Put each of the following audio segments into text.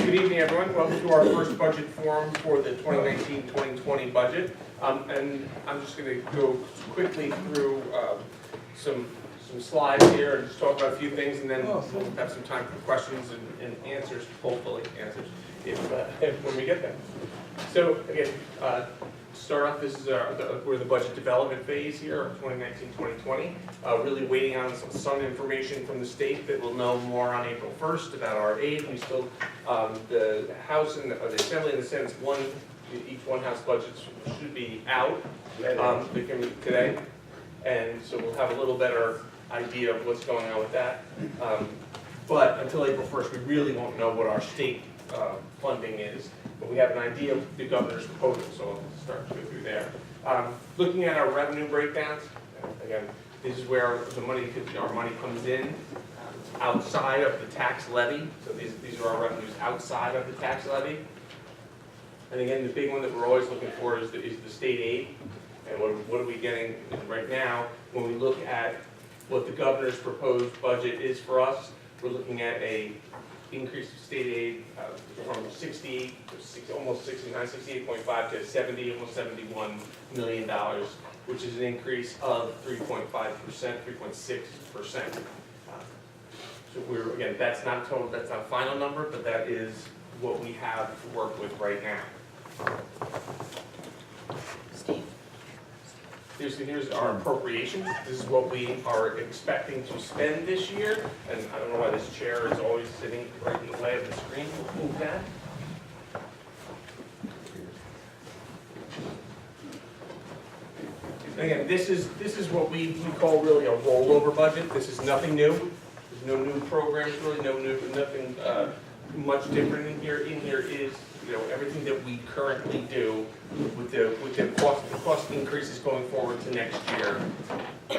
Good evening, everyone. Welcome to our first budget forum for the 2019-2020 budget. And I'm just going to go quickly through some slides here and just talk about a few things, and then we'll have some time for questions and answers, hopefully answers, if when we get there. So again, start off, this is we're in the budget development phase here of 2019-2020. Really waiting on some information from the state that we'll know more on April 1st about our aid. We still, the House and the Assembly and the Senate, each one House budgets should be out today. And so we'll have a little better idea of what's going on with that. But until April 1st, we really won't know what our state funding is. But we have an idea of the governor's proposal, so I'll start to go through there. Looking at our revenue breakdowns, again, this is where our money comes in outside of the tax levy. So these are our revenues outside of the tax levy. And again, the big one that we're always looking for is the state aid. And what are we getting right now? When we look at what the governor's proposed budget is for us, we're looking at a increase of state aid from 68 to almost 69, 68.5 to 70, almost $71 million, which is an increase of 3.5%, 3.6%. So we're, again, that's not total, that's not a final number, but that is what we have to work with right now. Steve. Here's our appropriations. This is what we are expecting to spend this year. And I don't know why this chair is always sitting right in the way of the screen. We'll move that. And again, this is what we call really a rollover budget. This is nothing new. There's no new programs, really nothing much different in here. In here is everything that we currently do with the cost increases going forward to next year,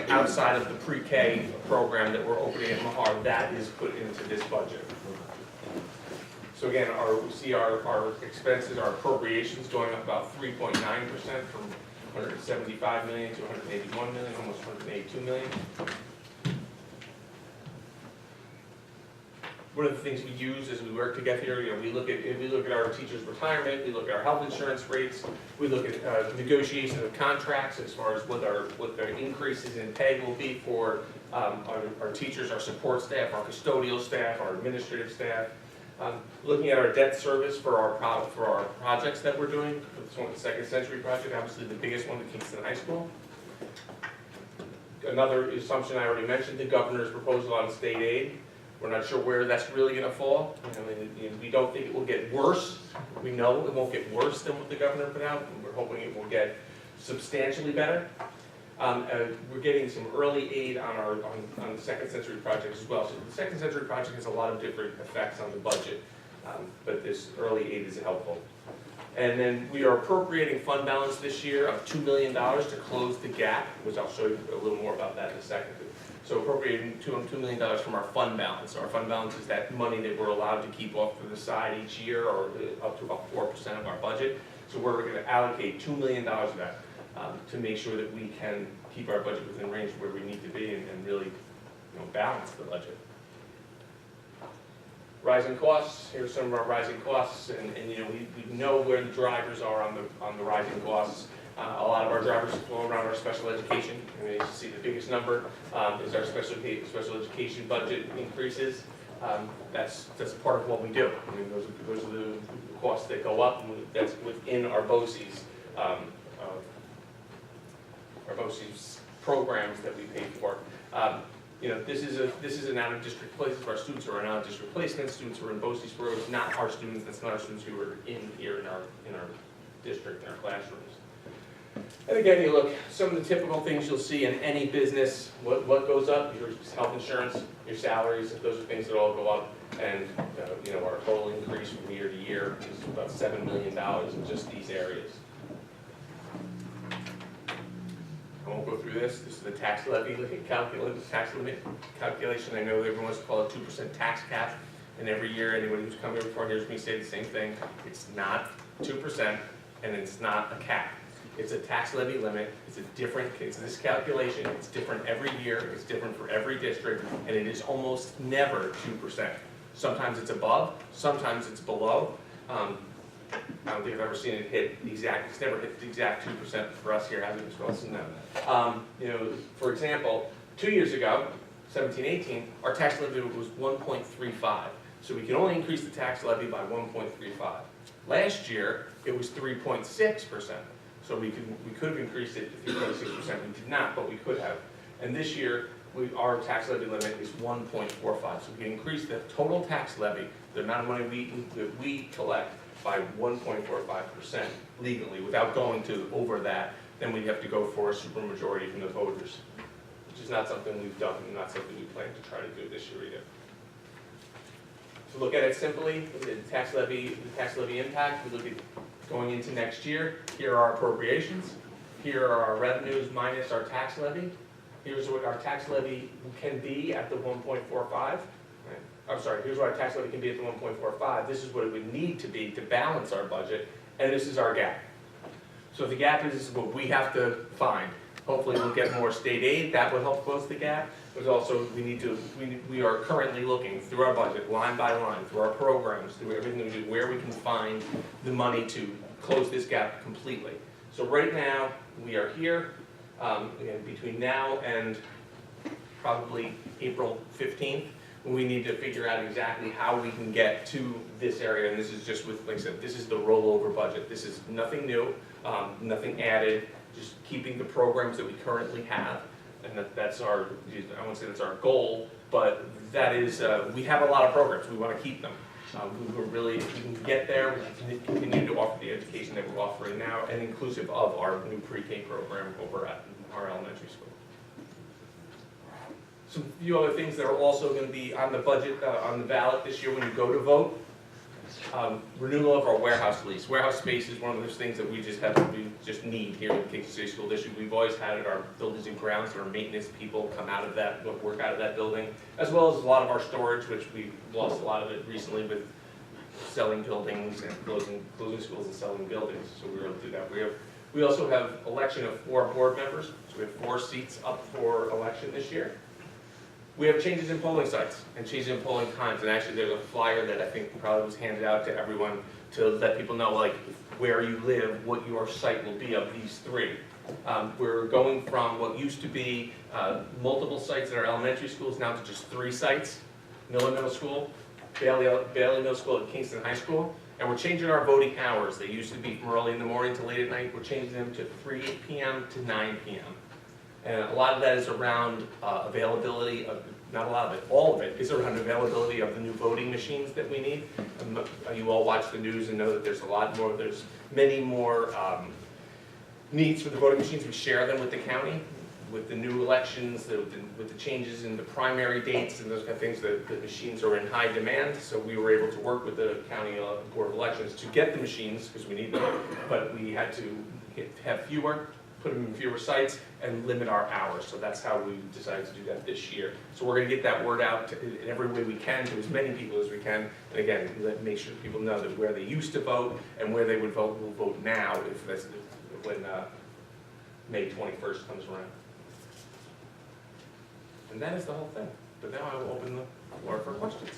outside of the pre-K program that we're opening at Mahar, that is put into this budget. So again, we see our expenses, our appropriations going up about 3.9% from 175 million to 181 million, almost 182 million. One of the things we use as we work together here, we look at our teachers' retirement, we look at our health insurance rates, we look at negotiation of contracts as far as what the increases in pay will be for our teachers, our support staff, our custodial staff, our administrative staff. Looking at our debt service for our projects that we're doing. This one, the Second Century project, obviously the biggest one at Kingston High School. Another assumption I already mentioned, the governor's proposal on state aid. We're not sure where that's really going to fall. We don't think it will get worse. We know it won't get worse than what the governor put out, and we're hoping it will get substantially better. We're getting some early aid on the Second Century project as well. So the Second Century project has a lot of different effects on the budget, but this early aid is helpful. And then we are appropriating fund balance this year of $2 million to close the gap, which I'll show you a little more about that in a second. So appropriating $2 million from our fund balance. So our fund balance is that money that we're allowed to keep off to the side each year, or up to about 4% of our budget. So we're going to allocate $2 million of that to make sure that we can keep our budget within range where we need to be and really balance the budget. Rising costs. Here's some of our rising costs, and we know where the drivers are on the rising costs. A lot of our drivers flow around our special education. And you see the biggest number is our special education budget increases. That's part of what we do. I mean, those are the costs that go up, and that's within our BOCES, programs that we pay for. This is an out-of-district place. Our students who are an out-of-district placement, students who are in BOCES programs, not our students. That's not our students who are in our district, in our classrooms. And again, you look, some of the typical things you'll see in any business, what goes up, your health insurance, your salaries, those are things that all go up. And our total increase from year to year is about $7 million in just these areas. I won't go through this. This is the tax levy tax limit calculation. I know everyone wants to call it 2% tax cap. And every year, anyone who's come here before hears me say the same thing. It's not 2%, and it's not a cap. It's a tax levy limit. It's this calculation. It's different every year. It's different for every district, and it is almost never 2%. Sometimes it's above, sometimes it's below. I don't think I've ever seen it hit the exact, it's never hit the exact 2% for us here, has it, Mr. Wilson? No. You know, for example, 2 years ago, 17-18, our tax levy was 1.35. So we can only increase the tax levy by 1.35. Last year, it was 3.6%. So we could have increased it to 3.6%. We did not, but we could have. And this year, our tax levy limit is 1.45. So we can increase the total tax levy, the amount of money that we collect, by 1.45% legally, without going to over that. Then we'd have to go for a supermajority from the voters, which is not something we've done, and not something we plan to try to do this year either. To look at it simply, the tax levy impact, we look at going into next year. Here are our appropriations. Here are our revenues minus our tax levy. Here's what our tax levy can be at the 1.45. Right? I'm sorry, here's what our tax levy can be at the 1.45. This is what it would need to be to balance our budget, and this is our gap. So the gap is what we have to find. Hopefully we'll get more state aid, that will help close the gap. But also we are currently looking through our budget, line by line, through our programs, through everything we do, where we can find the money to close this gap completely. So right now, we are here, again, between now and probably April 15th, we need to figure out exactly how we can get to this area, and this is just with, like I said, this is the rollover budget. This is nothing new, nothing added, just keeping the programs that we currently have, and that's our, I won't say that's our goal, but that is, we have a lot of programs, we want to keep them. We're really, if we can get there, we can continue to offer the education that we're offering now, and inclusive of our new pre-K program over at our elementary school. Some few other things that are also going to be on the budget, on the ballot this year when you go to vote. Renewal of our warehouse lease. Warehouse space is one of those things that we just need here in the Kingston City School District. We've always had it, our buildings and grounds, our maintenance people come out of that, work out of that building, as well as a lot of our storage, which we lost a lot of it recently with selling buildings and closing schools and selling buildings. So we were able to do that. We also have election of 4 board members. So we have 4 seats up for election this year. We have changes in polling sites and changes in polling times, and actually there's a flyer that I think probably was handed out to everyone to let people know, like, where you live, what your site will be of these 3. We're going from what used to be multiple sites at our elementary schools now to just 3 sites: Miller Middle School, Bailey Middle School, and Kingston High School. And we're changing our voting hours. They used to be from early in the morning to late at night. We're changing them to 3 p.m. to 9 p.m. And a lot of that is around availability of, not a lot of it, all of it is around availability of the new voting machines that we need. You all watch the news and know that there's there's many more needs for the voting machines. We share them with the county. With the new elections, with the changes in the primary dates and those kind of things, the machines are in high demand. So we were able to work with the county board of elections to get the machines because we need them, but we had to have fewer, put them in fewer sites, and limit our hours. So that's how we decided to do that this year. So we're going to get that word out in every way we can to as many people as we can. And again, make sure people know that where they used to vote and where they would vote will vote now when May 21st comes around. And that is the whole thing. But now I will open the floor for questions.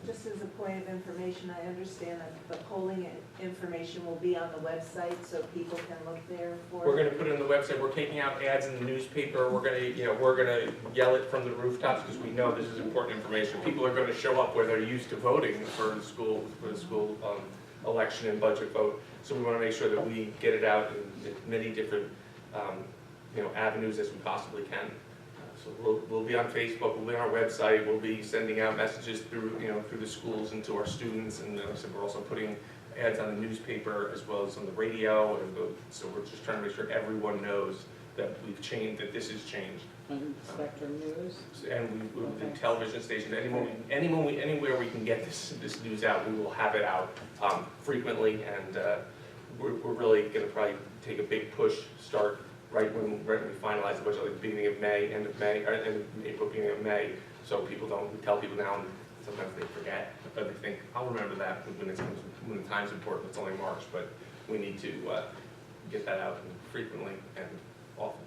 Just as a point of information, I understand that the polling information will be on the website, so people can look there for. We're going to put it on the website. We're taking out ads in the newspaper. We're going to yell it from the rooftops because we know this is important information. People are going to show up where they're used to voting for the school election and budget vote. So we want to make sure that we get it out in many different avenues as we possibly can. So we'll be on Facebook, we'll be on our website, we'll be sending out messages through the schools and to our students, and like I said, we're also putting ads on the newspaper as well as on the radio, so we're just trying to make sure everyone knows that we've changed, that this has changed. And Spectrum News. And the television stations, anywhere we can get this news out, we will have it out frequently, and we're really going to probably take a big push, start right when we finalize the budget, like the beginning of May, end of May, or end of April, beginning of May, so people don't, we tell people now, and sometimes they forget, but they think, I'll remember that when the time's important. It's only March, but we need to get that out frequently and often.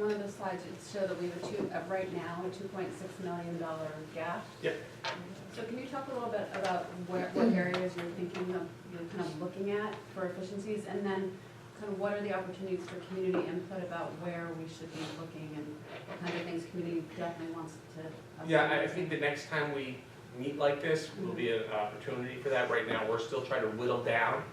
one of the slides, it showed that we have right now, a $2.6 million gap. Yeah. So can you talk a little bit about what areas you're thinking of, you're kind of looking at for efficiencies? And then kind of what are the opportunities for community input about where we should be looking and what kind of things community definitely wants to. Yeah, I think the next time we meet like this will be an opportunity for that. Right now, we're still trying to whittle down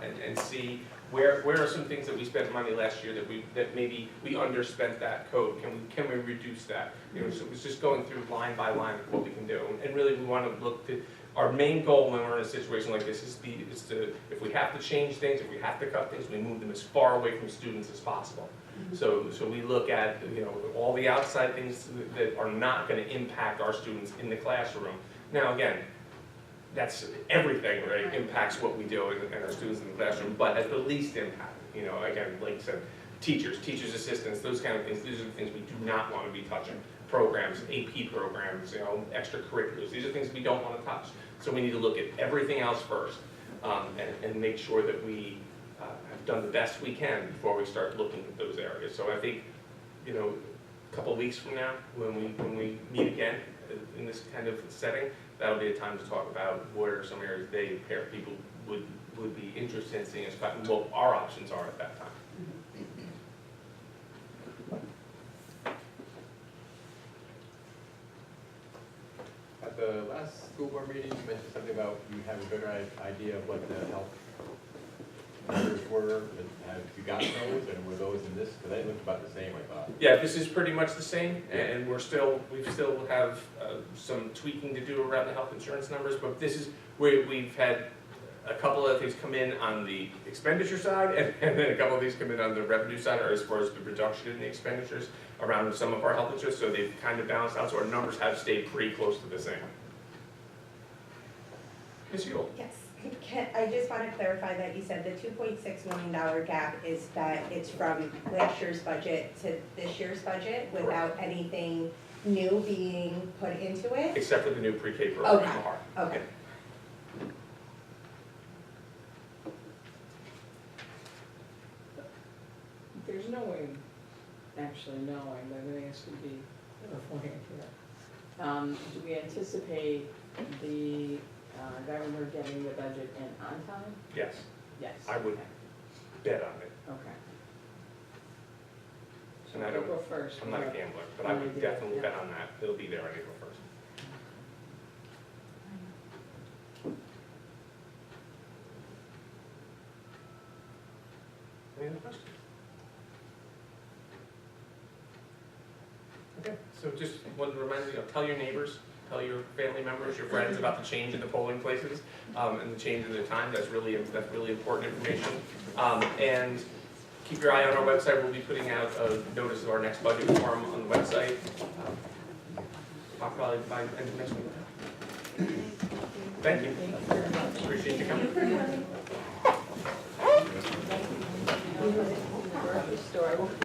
and see where are some things that we spent money last year that maybe we underspent that code. Can we reduce that? You know, so it's just going through line by line of what we can do. And really, we want to look to our main goal when we're in a situation like this is to if we have to change things, if we have to cut things, we move them as far away from students as possible. So we look at, you know, all the outside things that are not going to impact our students in the classroom. Now again, that's everything, right? Impacts what we do and our students in the classroom, but at the least impact. You know, again, like I said, teachers assistants, those kind of things. These are the things we do not want to be touching. Programs, AP programs, you know, extracurriculars. These are things we don't want to touch. So we need to look at everything else first and make sure that we have done the best we can before we start looking at those areas. So I think, you know, a couple of weeks from now, when we meet again in this kind of setting, that'll be a time to talk about what are some areas people would be interested in seeing us cut and what our options are at that time. At the last school board meeting, you mentioned something about you have a better idea of what the health numbers were, and have you gotten those, and were those in this, because they looked about the same, I thought. Yeah, this is pretty much the same, and we still have some tweaking to do around the health insurance numbers, but this is where we've had a couple of things come in on the expenditure side, and then a couple of these come in on the revenue side, or as far as the reduction in the expenditures around some of our health insurance, so they've kind of balanced out, so our numbers have stayed pretty close to the same. Ms. Yule? Yes, I just want to clarify that you said the $2.6 million gap is that it's from last year's budget to this year's budget without anything new being put into it? Except for the new pre-K program. Okay. Mahar. Okay. There's no way of actually knowing, but I think this would be a point here. Do we anticipate the governor getting the budget in on time? Yes, Yes. I would Okay. bet on it. Okay. So And I don't- April 1st. I'm not a gambler, but I would definitely bet on that. It'll be there on April 1st. Any other questions? Okay, so just wanted to remind you, tell your neighbors, tell your family members, your friends about the change in the polling places and the change in the time. That's really important information. And keep your eye on our website. We'll be putting out a notice of our next budget forum on the website. Probably by the end of next week. Thank you. Appreciate you coming. Grocery store.